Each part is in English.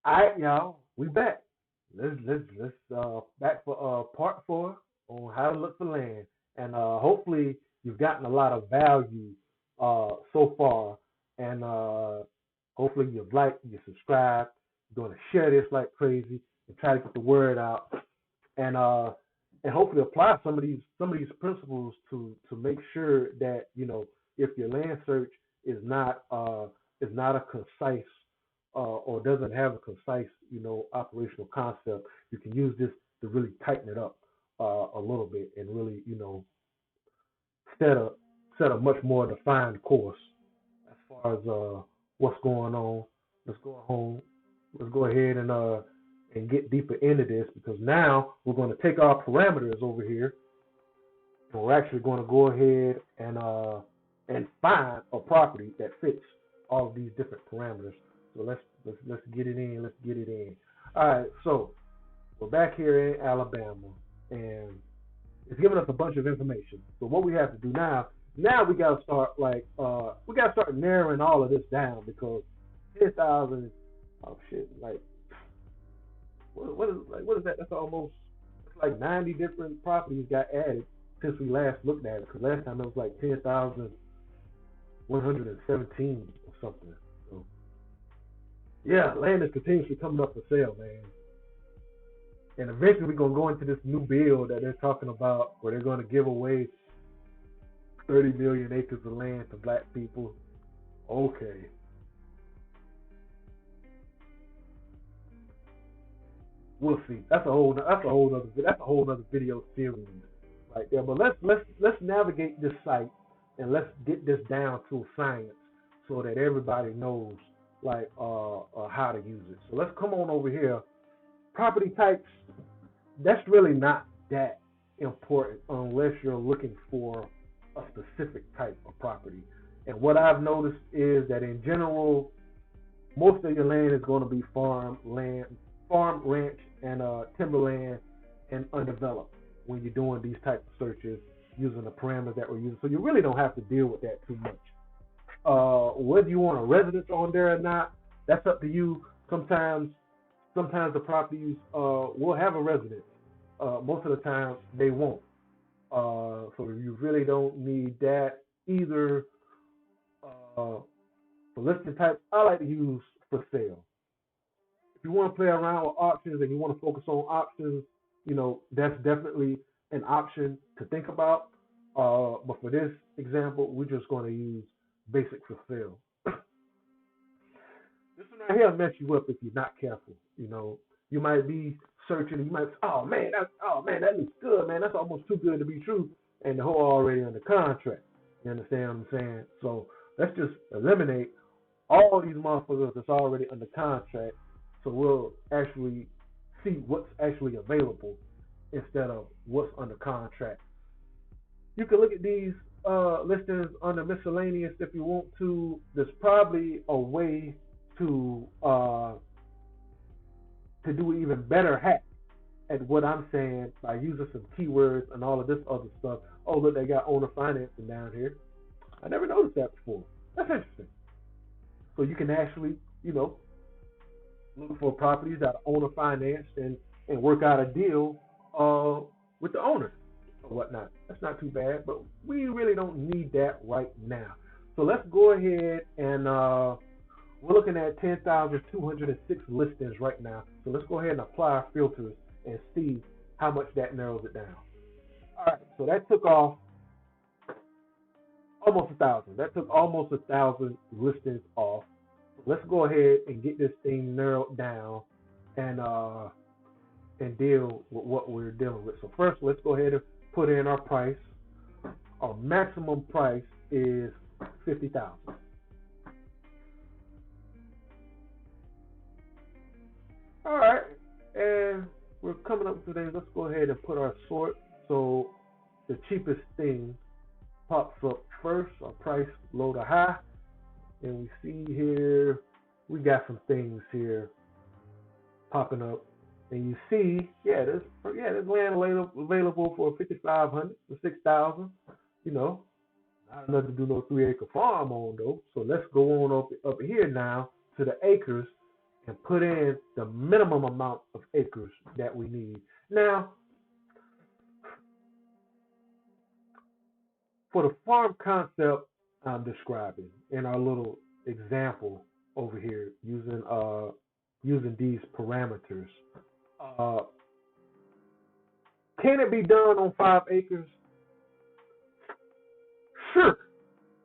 All right, y'all, we back. Let's back for part four on how to look for land, and hopefully you've gotten a lot of value so far, and hopefully you've liked, you subscribed, you're going to share this like crazy, and try to get the word out, and uh and hopefully apply some of these principles to make sure that if your land search is not a concise or doesn't have a concise operational concept, you can use this to really tighten it up a little bit and really set a set a much more defined course as far as what's going on. Let's go home. Let's go ahead and get deeper into this because now we're going to take our parameters over here and we're actually going to go ahead and find a property that fits all of these different parameters. So let's get it in. Let's get it in. All right. So we're back here in Alabama, and it's giving us a bunch of information. So what we have to do now we gotta start we gotta start narrowing all of this down because 10,000, oh shit, like what is that? That's almost it's like 90 different properties got added since we last looked at it. Because last time it was like 10,117 or something. So yeah, land is continuously coming up for sale, man. And eventually we're gonna go into this new bill that they're talking about where they're gonna give away 30 million acres of land to black people. Okay, we'll see. That's a whole other video series right there. But let's navigate this site and let's get this down to science so that everybody knows how to use it. So let's come on over here. Property types. That's really not that important unless you're looking for a specific type of property. And what I've noticed is that in general, most of your land is going to be farm, ranch, and timberland and undeveloped when you're doing these types of searches using the parameters that we're using. So you really don't have to deal with that too much. Whether you want a residence on there or not, that's up to you. Sometimes the properties will have a residence. Most of the time they won't. So you really don't need that either. For listing types, I like to use for sale. If you want to play around with options and you want to focus on options, that's definitely an option to think about. But for this example, we're just going to use basic for sale. This one right here mess you up if you're not careful. You might be searching, you might, oh man, that looks good, man. That's almost too good to be true, and the whole already under contract. You understand what I'm saying? So let's just eliminate all these motherfuckers that's already under contract, so we'll actually see what's actually available instead of what's under contract. You can look at these listings under miscellaneous if you want to. There's probably a way to do an even better hack at what I'm saying by using some keywords and all of this other stuff. Oh, look, they got owner financing down here. I never noticed that before. That's interesting. So you can actually, look for properties that are owner financed and work out a deal with the owner or whatnot. That's not too bad, but we really don't need that right now. So let's go ahead and we're looking at 10,206 listings right now. So let's go ahead and apply our filters and see how much that narrows it down. All right, so that took off almost 1,000. That took almost 1,000 listings off. So let's go ahead and get this thing narrowed down and deal with what we're dealing with. So first, let's go ahead and put in our price. Our maximum price is 50,000. All right, and we're coming up today. Let's go ahead and put our sort. So the cheapest thing pops up first. Our price low to high, and we see here we got some things here popping up, and you see, there's land available for 5,500 to 6,000. You know, not enough to do no 3 acre farm on though. So let's go on up here now to the acres, and put in the minimum amount of acres that we need. Now, for the farm concept I'm describing in our little example over here, using these parameters, uh, can it be done on 5 acres? Sure,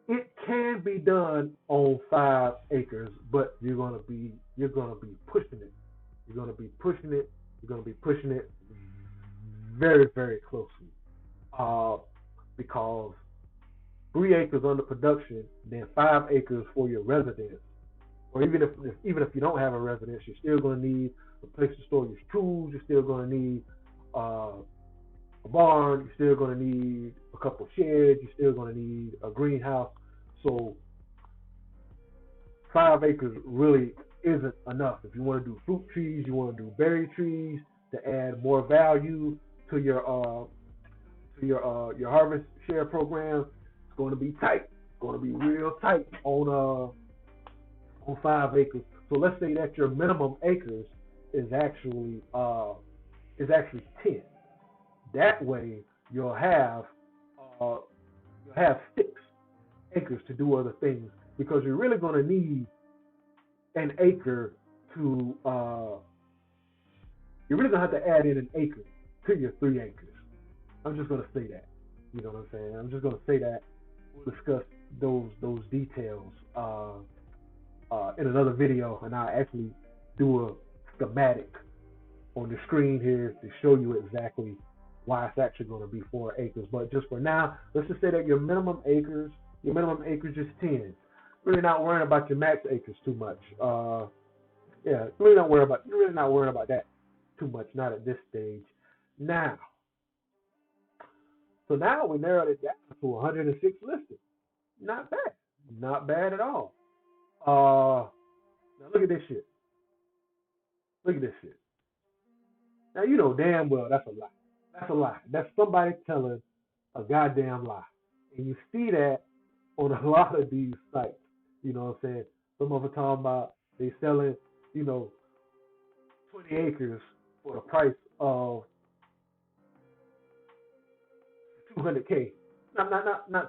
it can be done on 5 acres, but you're gonna be pushing it. You're gonna be pushing it. You're gonna be pushing it very, very closely, uh, because 3 acres under production, then 5 acres for your residence, or even if you don't have a residence, you're still gonna need a place to store your tools. You're still gonna need uh, a barn. You're still going to need a couple sheds. You're still going to need a greenhouse. So 5 acres really isn't enough. If you want to do fruit trees, you want to do berry trees to add more value to your harvest share program, it's going to be tight. It's going to be real tight on 5 acres. So let's say that your minimum acres is actually 10. That way, you'll have 6 acres to do other things, because you're really going to need an acre to. You're really going to have to add in an acre to your 3 acres. I'm just going to say that. You know what I'm saying? I'm just going to say that. We'll discuss those details in another video, and I'll actually do a schematic on the screen here to show you exactly why it's actually going to be 4 acres. But just for now, let's just say that your minimum acres is 10. Really not worrying about your max acres too much. You're really not worrying about that too much, not at this stage. Now we narrowed it down to 106 listed. Not bad at all. Now look at this shit. Now you know damn well that's a lie. That's a lie. That's somebody telling a goddamn lie. And you see that on a lot of these sites. You know what I'm saying? Some of them talking about they selling, 20 acres for the price of $200K. Not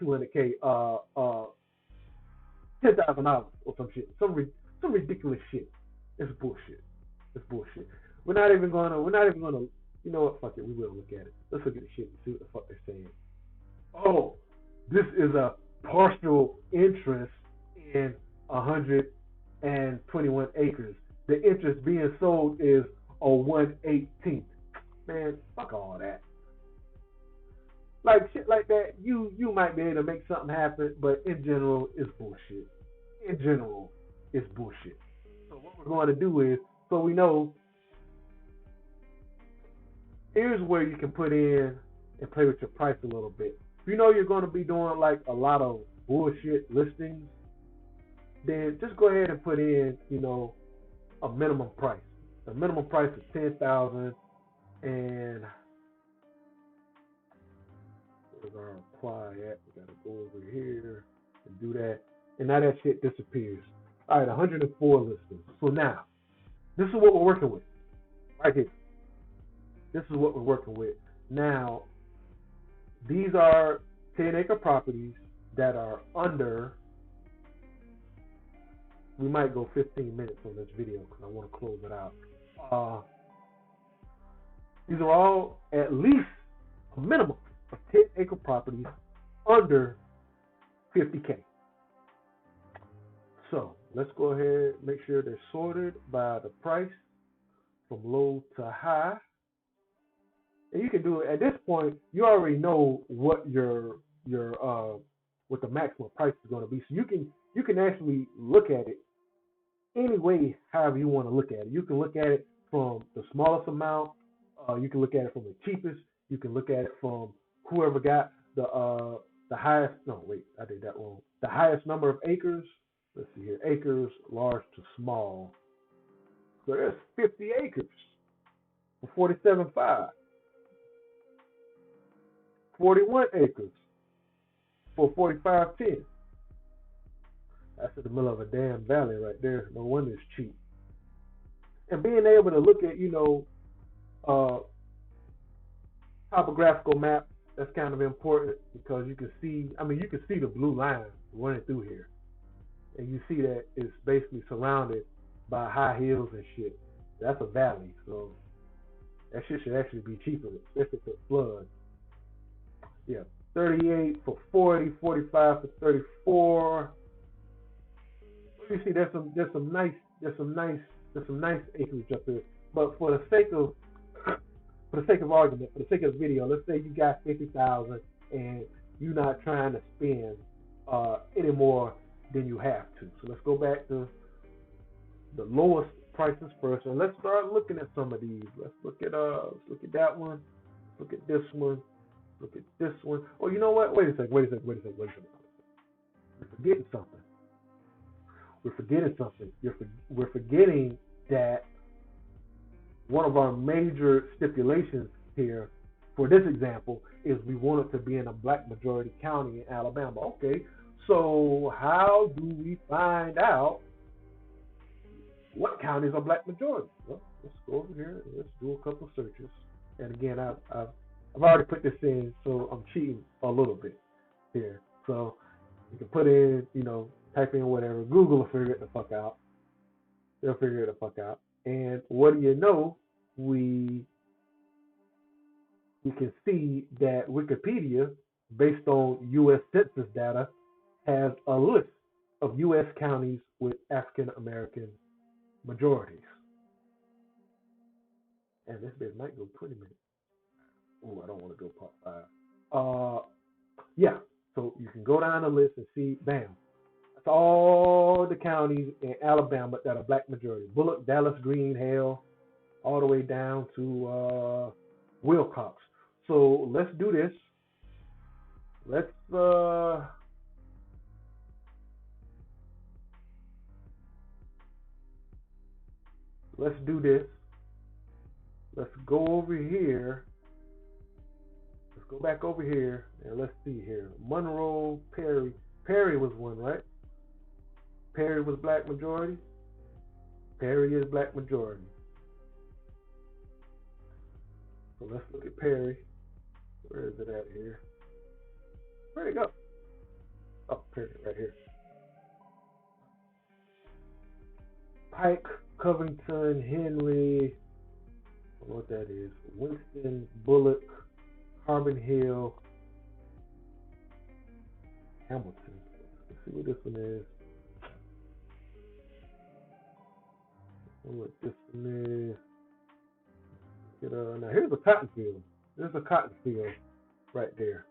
$200K. $10,000 or some shit. Some ridiculous shit. It's bullshit. We're not even gonna. You know what? Fuck it. We will look at it. Let's look at the shit and see what the fuck they're saying. Oh, this is a partial interest in 121 acres. The interest being sold is a 1/18. Man, fuck all that. Like shit like that, you might be able to make something happen, but in general, it's bullshit. So what we're going to do is, so we know, here's where you can put in and play with your price a little bit. If you know you're going to be doing like a lot of bullshit listings, then just go ahead and put in, a minimum price. The minimum price is $10,000, and where's our apply at? We gotta go over here and do that, and now that shit disappears. All right, 104 listings. So now, this is what we're working with, right here. This is what we're working with. Now, these are 10-acre properties that are under. We might go 15 minutes on this video because I want to close it out. These are all at least a minimum of 10-acre properties under 50K. So let's go ahead and make sure they're sorted by the price from low to high. And you can do it at this point. You already know what what the maximum price is going to be. So you can actually look at it any way, however you want to look at it. You can look at it from the smallest amount. You can look at it from the cheapest. You can look at it from whoever got the highest. No, wait, I did that wrong. The highest number of acres. Let's see here. Acres, large to small. So there's 50 acres for $47,500. 41 acres for $45,10. That's in the middle of a damn valley right there. No wonder it's cheap. and being able to look at, uh, topographical map, that's kind of important because you can see, I mean, you can see the blue line running through here, and you see that it's basically surrounded by high hills and shit. That's a valley, so that shit should actually be cheaper, especially for flood. Yeah, 38 for 40, 45 for 34. You see, there's some nice acreage up there. But for the sake of argument, for the sake of the video, let's say you got 50,000 and you're not trying to spend any more than you have to. So let's go back to the lowest prices first, and let's start looking at some of these. Let's look at that one. Look at this one. Look at this one. Oh, you know what? Wait a second. We're forgetting something. We're forgetting that one of our major stipulations here for this example is we want it to be in a black majority county in Alabama. Okay, so how do we find out what counties are black majority? Well, let's go over here and let's do a couple of searches. And again, I've already put this in, so I'm cheating a little bit here. So you can put in, type in whatever. Google will figure it the fuck out. They'll figure it the fuck out. And what do you know? We can see that Wikipedia, based on U.S. Census data, has a list of U.S. counties with African American majorities. And this bit might go 20 minutes. Oh, I don't want to go part 5. Yeah, so you can go down the list and see, bam, that's all the counties in Alabama that are black majority. Bullock, Dallas, Greene, Hale, all the way down to Wilcox. So let's do this. Let's do this. Let's go over here. Let's go back over here and let's see here. Monroe, Perry. Perry was one, right? Perry was black majority. Perry is black majority. So let's look at Perry. Where is it at here? Where'd it go? Oh, Perry, right here. Pike, Covington, Henry, I don't know what that is. Winston, Bullock, Carbon Hill, Hamilton. Let's see what this one is. What this one is. Now here's a cotton field. There's a cotton field right there.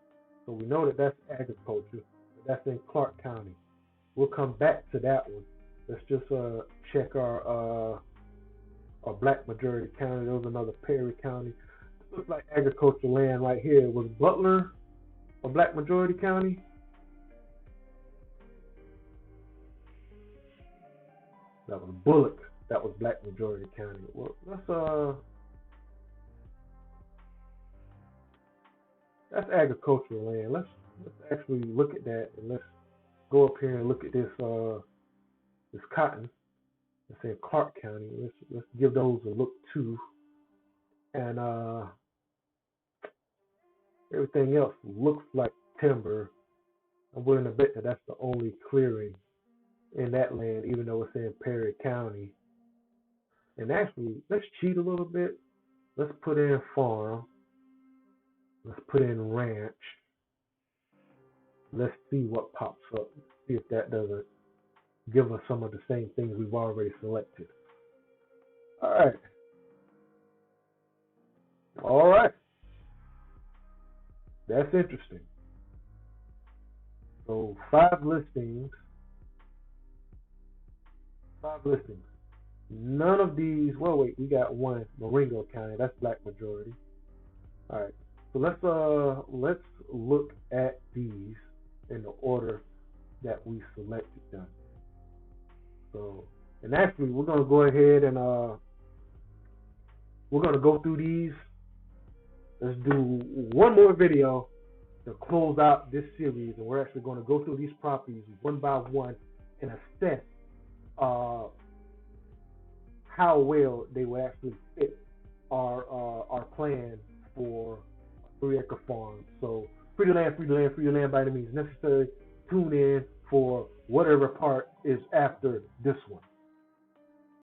So we know that that's agriculture. That's in Clark County. We'll come back to that one. Let's just check our black majority county. There was another Perry County. Looks like agricultural land right here. Was Butler a black majority county? That was Bullock. That was black majority county. Well, that's agricultural land. Let's actually look at that, and let's go up here and look at this this cotton. Let's say Clark County. Let's give those a look too, and everything else looks like timber. I'm willing to bet that that's the only clearing in that land, even though it's in Perry County. And actually, let's cheat a little bit. Let's put in farm. Let's put in ranch. Let's see what pops up. See if that doesn't give us some of the same things we've already selected. All right. All right. That's interesting. So 5 listings. 5 listings. None of these, well, wait, we got one, Marengo County. That's black majority. All right. So let's look at these in the order that we selected them. So, and actually, we're gonna go ahead and we're gonna go through these. Let's do one more video to close out this series, and we're actually gonna go through these properties one by one and assess how how well they will actually fit our plan for a 3 acre farm. So free to land, free to land, free to land by any means necessary. Tune in for whatever part is after this one.